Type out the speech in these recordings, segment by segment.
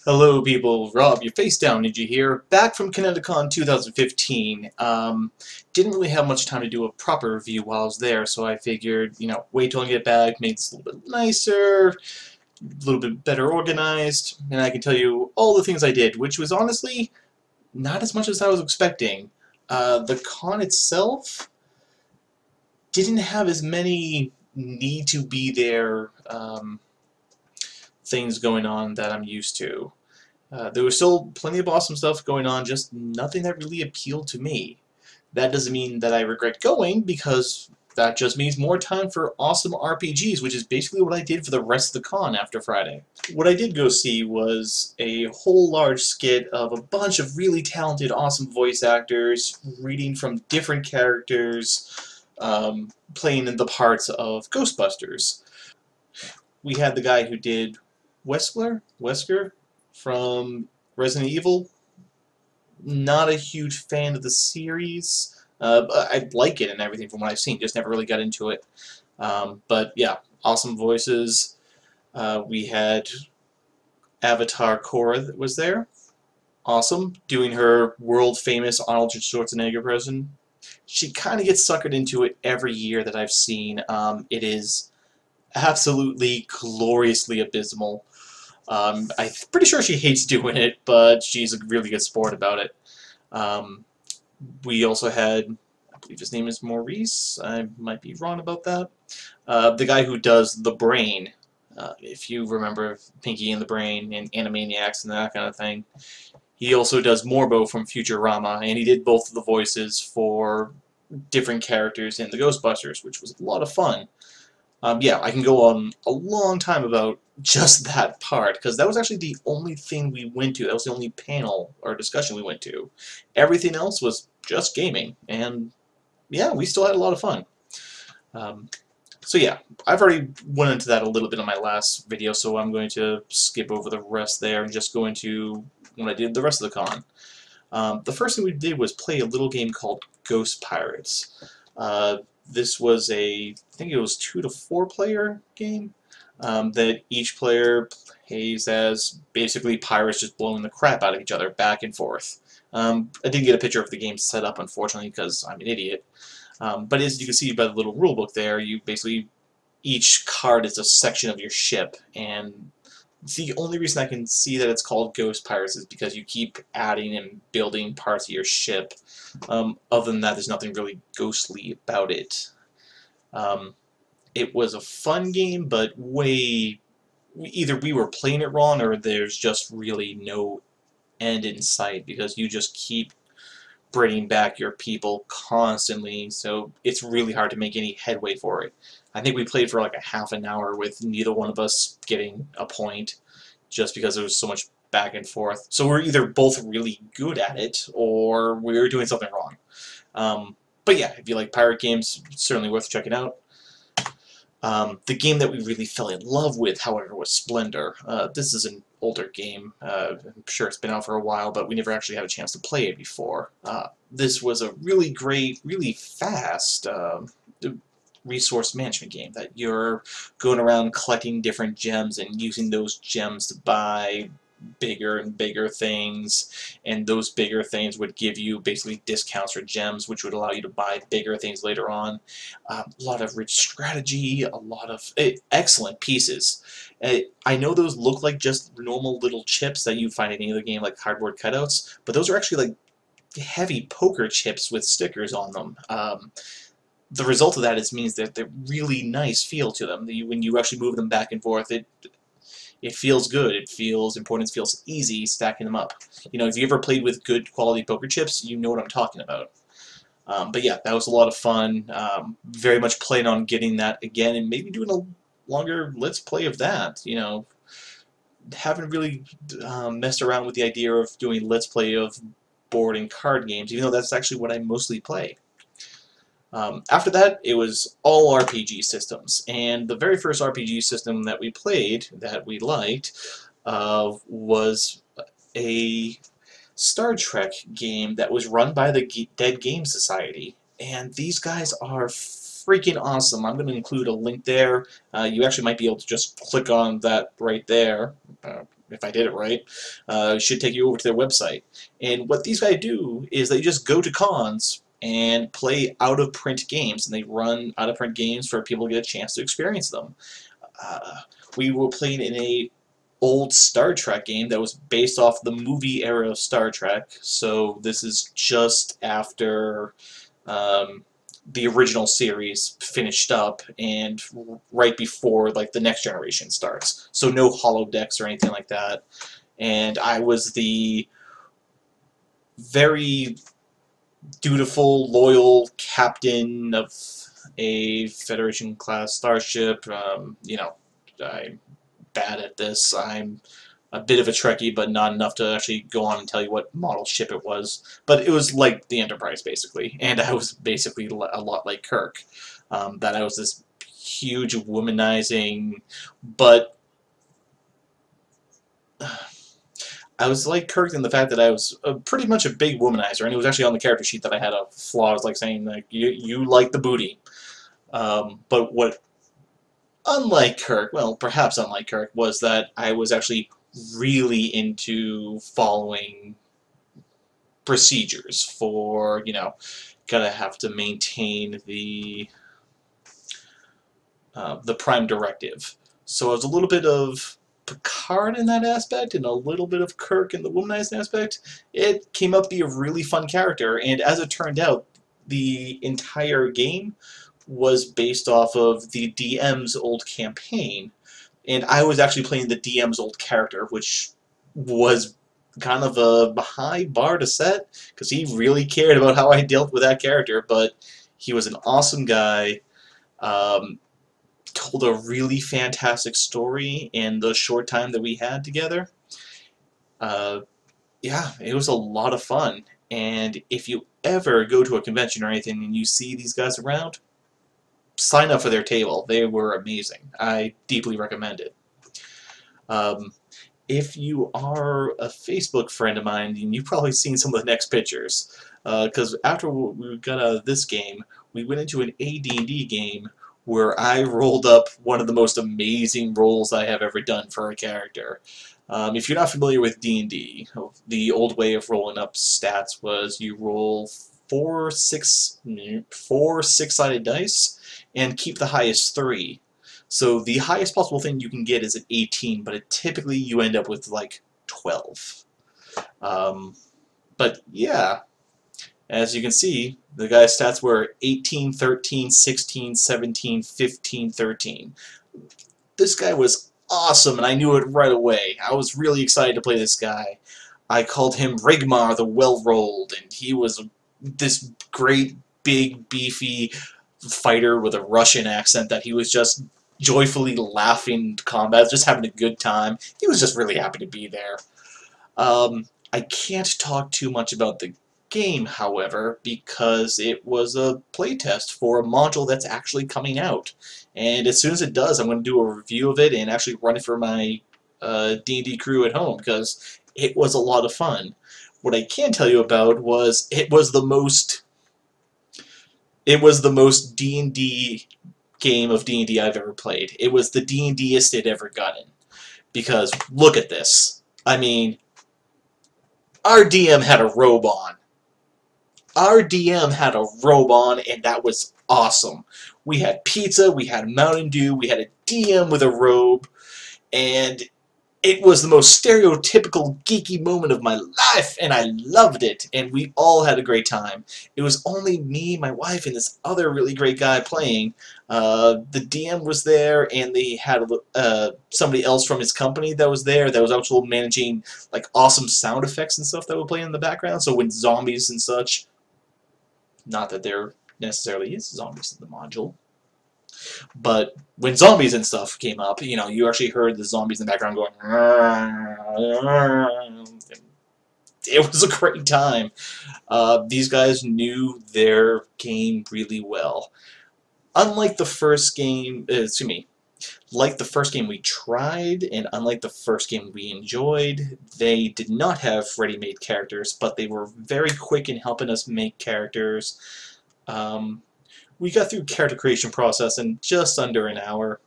Hello people, Rob, your FaceDown Ninja here, back from Connecticon 2015. Didn't really have much time to do a proper review while I was there, so I figured, wait till I get back, make this a little bit nicer, a little bit better organized, and I can tell you all the things I did, which was honestly not as much as I was expecting. The con itself didn't have as many need to be there things going on that I'm used to. There was still plenty of awesome stuff going on, just nothing that really appealed to me. That doesn't mean that I regret going, because that just means more time for awesome RPGs, which is basically what I did for the rest of the con after Friday. What I did go see was a whole large skit of a bunch of really talented, awesome voice actors reading from different characters, playing in the parts of Ghostbusters. We had the guy who did Wesker from Resident Evil. Not a huge fan of the series. I like it and everything from what I've seen, just never really got into it. But yeah, awesome voices. We had Avatar Korra that was there. Awesome, doing her world-famous Arnold Schwarzenegger impression. She kind of gets suckered into it every year that I've seen. It is absolutely gloriously abysmal. I'm pretty sure she hates doing it, but she's a really good sport about it. We also had, I believe his name is Maurice, I might be wrong about that, the guy who does the Brain, if you remember Pinky and the Brain and Animaniacs and that kind of thing. He also does Morbo from Futurama, and he did both of the voices for different characters in the Ghostbusters, which was a lot of fun. Yeah, I can go on a long time about just that part, because that was actually the only thing we went to. That was the only panel or discussion we went to. Everything else was just gaming, and yeah, we still had a lot of fun. So yeah, I've already went into that a little bit in my last video, so I'm going to skip over the rest there and just go into what I did the rest of the con. The first thing we did was play a little game called Ghost Pirates. This was I think it was 2 to 4 player game that each player plays as basically pirates just blowing the crap out of each other back and forth. I didn't get a picture of the game set up, unfortunately, because I'm an idiot. But as you can see by the little rule book there, you basically, each card is a section of your ship, and the only reason I can see that it's called Ghost Pirates is because you keep adding and building parts of your ship. Other than that, there's nothing really ghostly about it. It was a fun game, but either we were playing it wrong or there's just really no end in sight, because you just keep bringing back your people constantly, so it's really hard to make any headway for it. I think we played for like a half an hour with neither one of us getting a point, just because there was so much back and forth. So we're either both really good at it, or we were doing something wrong. But yeah, if you like pirate games, it's certainly worth checking out. The game that we really fell in love with, however, was Splendor. This is an older game. I'm sure it's been out for a while, but we never actually had a chance to play it before. This was a really great, really fast resource management game that you're going around collecting different gems and using those gems to buy bigger and bigger things, and those bigger things would give you basically discounts for gems, which would allow you to buy bigger things later on. A lot of rich strategy, a lot of excellent pieces. I know those look like just normal little chips that you find in any other game, like cardboard cutouts, but those are actually like heavy poker chips with stickers on them. The result of that means that they're really nice feel to them. When you actually move them back and forth, it feels good. It feels important. It feels easy stacking them up. If you ever played with good quality poker chips, you know what I'm talking about. But yeah, that was a lot of fun. Very much planning on getting that again and maybe doing a longer Let's Play of that. Haven't really messed around with the idea of doing Let's Play of board and card games, even though that's actually what I mostly play. After that, it was all RPG systems, and the very first RPG system that we played, that we liked, was a Star Trek game that was run by the Dead Game Society, and these guys are freaking awesome. I'm going to include a link there. You actually might be able to just click on that right there. if I did it right, should take you over to their website. And what these guys do is they just go to cons and play out-of-print games, and they run out-of-print games for people to get a chance to experience them. Uh, we were playing in a old Star Trek game that was based off the movie era of Star Trek, so this is just after the original series finished up and right before like the next generation starts. So no holodecks or anything like that. And I was the very dutiful, loyal captain of a Federation class starship. You know, I'm bad at this. I'm a bit of a Trekkie, but not enough to actually go on and tell you what model ship it was. But it was like the Enterprise, basically. And I was basically a lot like Kirk. That I was this huge womanizing, but I was like Kirk in the fact that I was pretty much a big womanizer, and it was actually on the character sheet that I had a flaw. I was like saying, like, you like the booty. But what, unlike Kirk, well, perhaps unlike Kirk, was that I was actually really into following procedures for, you know, gotta have to maintain the prime directive. So I was a little bit of Picard in that aspect, and a little bit of Kirk in the womanizing aspect. It came up to be a really fun character, and as it turned out, the entire game was based off of the DM's old campaign, and I was actually playing the DM's old character, which was kind of a high bar to set, because he really cared about how I dealt with that character, but he was an awesome guy. Told a really fantastic story in the short time that we had together. Yeah, it was a lot of fun. And if you ever go to a convention or anything and you see these guys around, sign up for their table. They were amazing. I deeply recommend it. If you are a Facebook friend of mine, you've probably seen some of the next pictures. Because after we got out of this game, we went into an AD&D game where I rolled up one of the most amazing rolls I have ever done for a character. If you're not familiar with D&D, the old way of rolling up stats was you roll four six-sided dice and keep the highest 3. So the highest possible thing you can get is an 18, but typically you end up with like 12. But yeah, as you can see, the guy's stats were 18, 13, 16, 17, 15, 13. This guy was awesome, and I knew it right away. I was really excited to play this guy. I called him Rigmar the Well-Rolled, and he was this great, big, beefy fighter with a Russian accent that he was just joyfully laughing in combat, just having a good time. He was just really happy to be there. I can't talk too much about the game, however, because it was a playtest for a module that's actually coming out. And as soon as it does, I'm going to do a review of it and actually run it for my D&D crew at home, because it was a lot of fun. What I can tell you about was it was the most D&D game of D&D I've ever played. It was the D&D-est it ever gotten. Because look at this. I mean, our DM had a robe on. Our DM had a robe on, and that was awesome. We had pizza, we had Mountain Dew, we had a DM with a robe, and it was the most stereotypical geeky moment of my life, and I loved it, and we all had a great time. It was only me, my wife, and this other really great guy playing. The DM was there, and they had somebody else from his company that was there that was also managing like awesome sound effects and stuff that would play in the background. So when zombies and such, not that there necessarily is zombies in the module, but when zombies and stuff came up, you know, you actually heard the zombies in the background going. It was a great time. These guys knew their game really well. Unlike the first game, like the first game we tried, and unlike the first game we enjoyed, they did not have ready-made characters, but they were very quick in helping us make characters. We got through character creation process in just under an hour,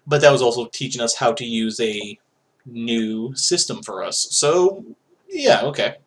but that was also teaching us how to use a new system for us. So, yeah, okay.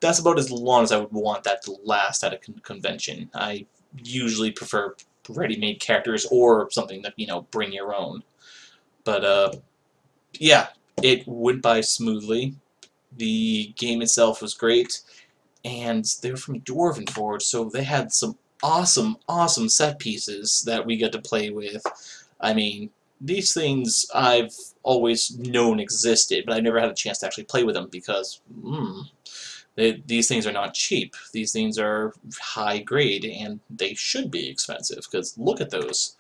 That's about as long as I would want that to last at a convention. I usually prefer ready-made characters or something that, bring your own. But, yeah, it went by smoothly. The game itself was great, and they were from Dwarven Forge, so they had some awesome, awesome set pieces that we got to play with. I mean, these things I've always known existed, but I never had a chance to actually play with them because, these things are not cheap. These things are high grade, and they should be expensive, because look at those.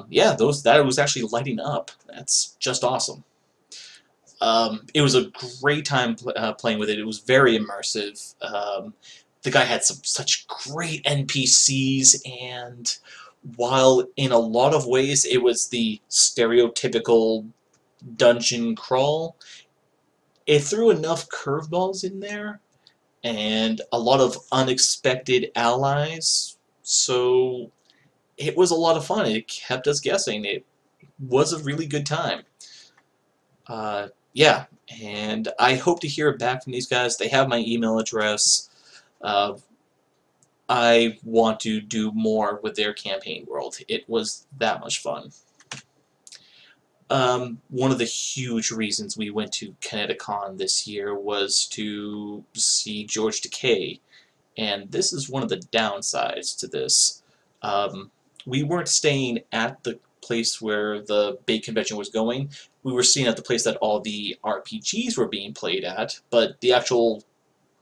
Yeah, that was actually lighting up. That's just awesome. It was a great time playing with it. It was very immersive. The guy had such great NPCs, and while in a lot of ways it was the stereotypical dungeon crawl, it threw enough curveballs in there and a lot of unexpected allies, so it was a lot of fun. It kept us guessing. It was a really good time. Yeah, and I hope to hear back from these guys. They have my email address. Uh, I want to do more with their campaign world. It was that much fun. One of the huge reasons we went to Connecticon this year was to see George Takei, and this is one of the downsides to this. We weren't staying at the place where the big convention was going. We were staying at the place that all the RPGs were being played at, but the actual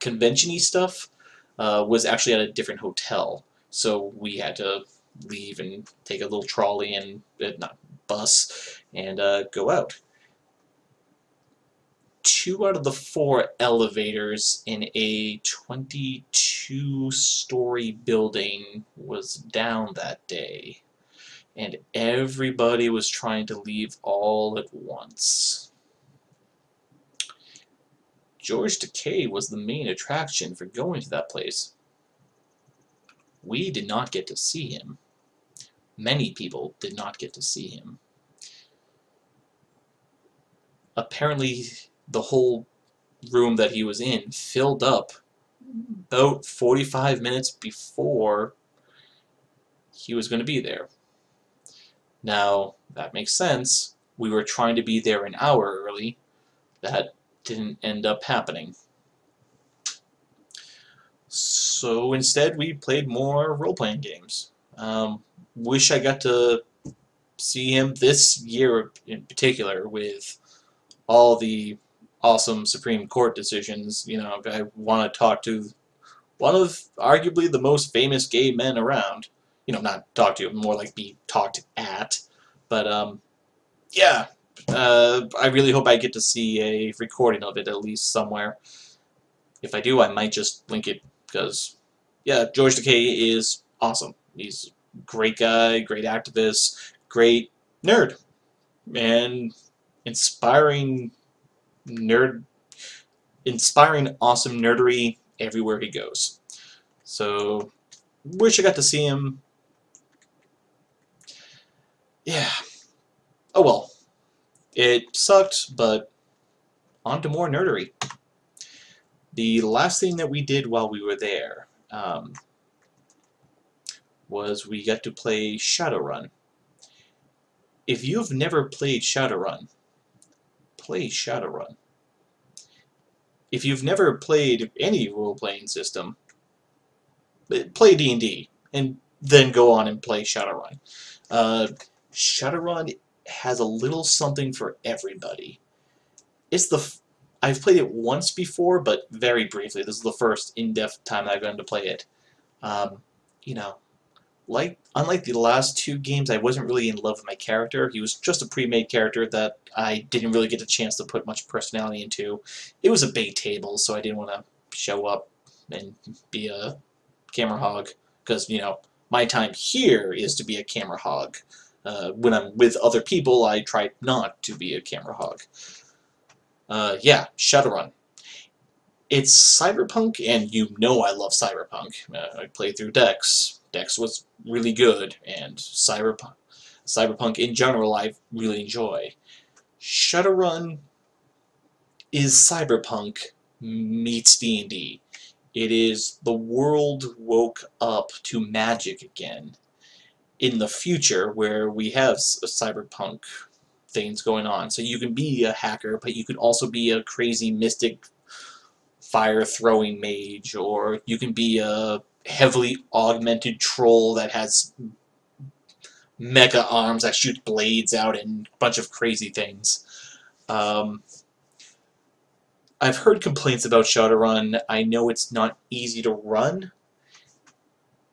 convention-y stuff was actually at a different hotel. So we had to leave and take a little trolley and not bus and go out. 2 out of the 4 elevators in a 22-story building was down that day, and everybody was trying to leave all at once. George Takei was the main attraction for going to that place. We did not get to see him. Many people did not get to see him. Apparently, the whole room that he was in filled up about 45 minutes before he was going to be there. Now, that makes sense. We were trying to be there an hour early. That didn't end up happening. So instead, we played more role-playing games. Wish I got to see him this year in particular with all the awesome Supreme Court decisions. I want to talk to one of arguably the most famous gay men around. Not talk to, more like be talked at. But, yeah, I really hope I get to see a recording of it at least somewhere. If I do, I might just link it, because, yeah, George Takei is awesome. He's a great guy, great activist, great nerd, and inspiring awesome nerdery everywhere he goes. So, wish I got to see him. Yeah. Oh well. It sucked, but on to more nerdery. The last thing that we did while we were there was we got to play Shadowrun. If you've never played Shadowrun, play Shadowrun. If you've never played any role-playing system, play D&D, and then go on and play Shadowrun. Shadowrun has a little something for everybody. I've played it once before, but very briefly. This is the first in-depth time I've gotten to play it. Unlike the last 2 games, I wasn't really in love with my character. He was just a pre-made character that I didn't really get a chance to put much personality into. It was a bait table, so I didn't want to show up and be a camera hog, because, my time here is to be a camera hog. When I'm with other people, I try not to be a camera hog. Yeah, Shadowrun. It's cyberpunk, and I love cyberpunk. I played through Dex. Dex was really good, and cyberpunk in general I really enjoy. Shadowrun is Cyberpunk meets D&D. It is the world woke up to magic again in the future where we have cyberpunk things going on. So you can be a hacker, but you can also be a crazy mystic fire-throwing mage, or you can be a heavily augmented troll that has mecha arms that shoot blades out and a bunch of crazy things. I've heard complaints about Shadowrun. I know it's not easy to run,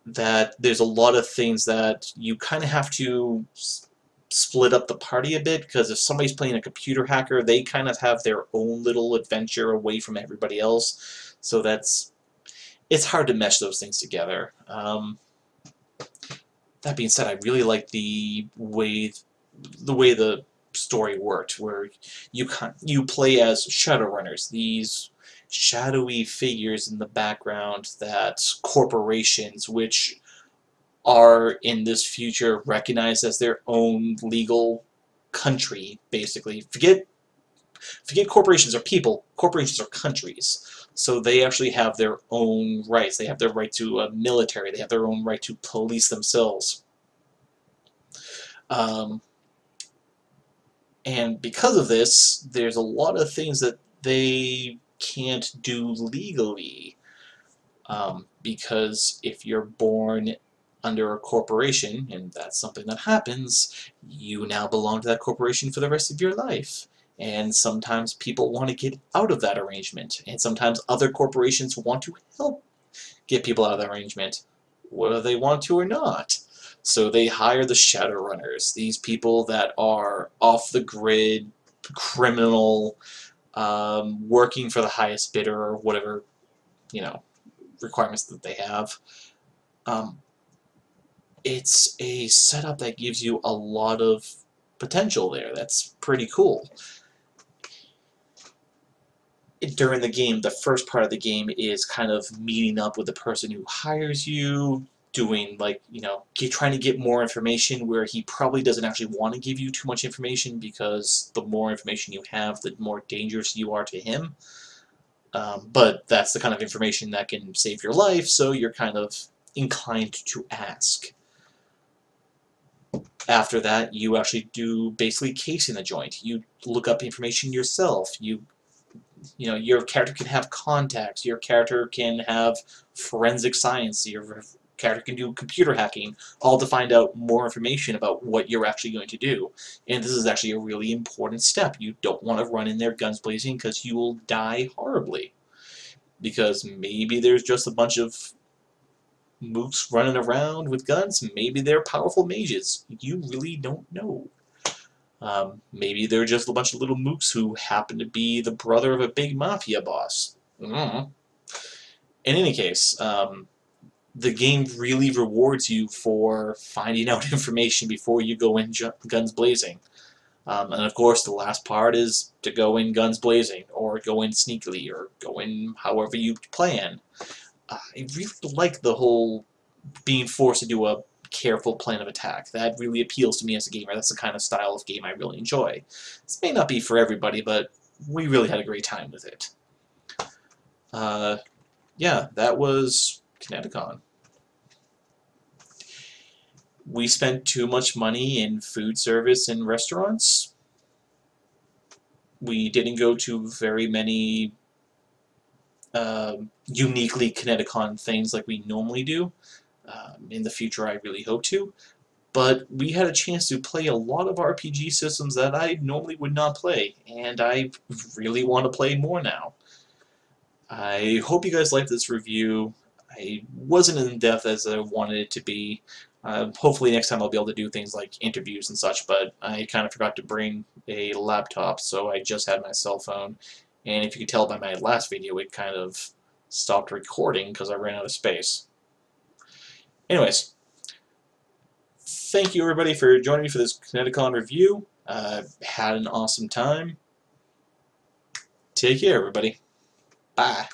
that there's a lot of things that you kind of have to split up the party a bit, because if somebody's playing a computer hacker, they kind of have their own little adventure away from everybody else, so it's hard to mesh those things together. That being said, I really like the way the story worked, where you play as Shadowrunners, these shadowy figures in the background that corporations, which are in this future recognized as their own legal country, basically. Forget corporations are people, corporations are countries. So they actually have their own rights. They have their right to a military. They have their own right to police themselves. And because of this, there's a lot of things that they can't do legally. Because if you're born under a corporation, and that's something that happens, you now belong to that corporation for the rest of your life. And sometimes people want to get out of that arrangement, and sometimes other corporations want to help get people out of that arrangement, whether they want to or not. So they hire the Shadowrunners, these people that are off the grid, criminal, working for the highest bidder, or whatever, requirements that they have. It's a setup that gives you a lot of potential there. That's pretty cool. During the game, the first part of the game is kind of meeting up with the person who hires you, doing, like, trying to get more information where he probably doesn't actually want to give you too much information, because the more information you have, the more dangerous you are to him. But that's the kind of information that can save your life, so you're kind of inclined to ask. After that, you actually do basically casing the joint. You look up information yourself. Your character can have contacts. Your character can have forensic science. Your character can do computer hacking, all to find out more information about what you're actually going to do. And this is actually a really important step. You don't want to run in there guns blazing, because you will die horribly. Because maybe there's just a bunch of mooks running around with guns. Maybe they're powerful mages. You really don't know. Maybe they're just a bunch of little mooks who happen to be the brother of a big mafia boss. In any case, the game really rewards you for finding out information before you go in guns blazing. And of course, the last part is to go in guns blazing, or go in sneakily, or go in however you plan. I really like the whole being forced to do a careful plan of attack. That really appeals to me as a gamer. That's the kind of style of game I really enjoy. This may not be for everybody, but we really had a great time with it. Yeah, that was Connecticon. We spent too much money in food service and restaurants. We didn't go to very many uniquely Connecticon things like we normally do. In the future, I really hope to. But we had a chance to play a lot of RPG systems that I normally would not play, and I really want to play more now. I hope you guys liked this review. I wasn't in depth as I wanted it to be. Hopefully next time I'll be able to do things like interviews and such, but I kind of forgot to bring a laptop, so I just had my cell phone. And if you could tell by my last video, it kind of stopped recording because I ran out of space. Anyways, thank you everybody for joining me for this Connecticon review. Had an awesome time. Take care, everybody. Bye.